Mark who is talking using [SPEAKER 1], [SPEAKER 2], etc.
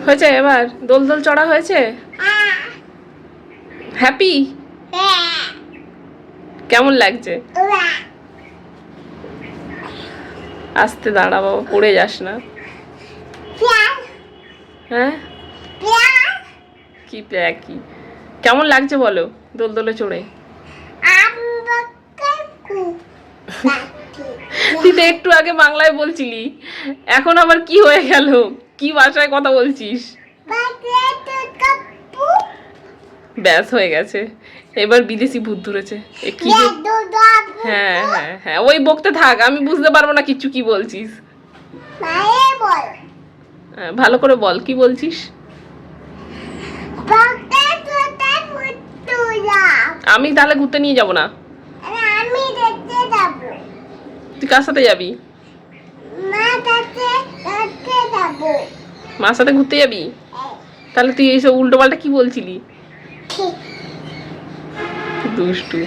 [SPEAKER 1] হয়েছে এবার দোল দোল চড়া হয়েছে? হ্যাপি? কেমন লাগছে? আস্তে দাঁড়া বাবা, পড়ে যাস না। হ্যাঁ কি কি কেমন লাগছে বলো দোল দোলে চড়ে? তুই তো একটু আগে বাংলায় বলছিলি, এখন আবার কি হয়ে গেল? কি ভাষায় কথা বলছিস? ব্যাস হয়ে গেছে, এবার বিদেশি ভূত ধরেছে। কি? হ্যাঁ হ্যাঁ হ্যাঁ, ওই বকতে থাক, আমি বুঝতে পারবো না কিচ্ছু কি বলছিস। ভালো করে বল কি বলছিস। আমি তাহলে ঘুরতে নিয়ে যাব না। তুই কার সাথে যাবি? মার সাথে ঘুরতে যাবি? তাহলে তুই এইসব উল্টো পাল্টা কি বলছিলি? দুষ্টু।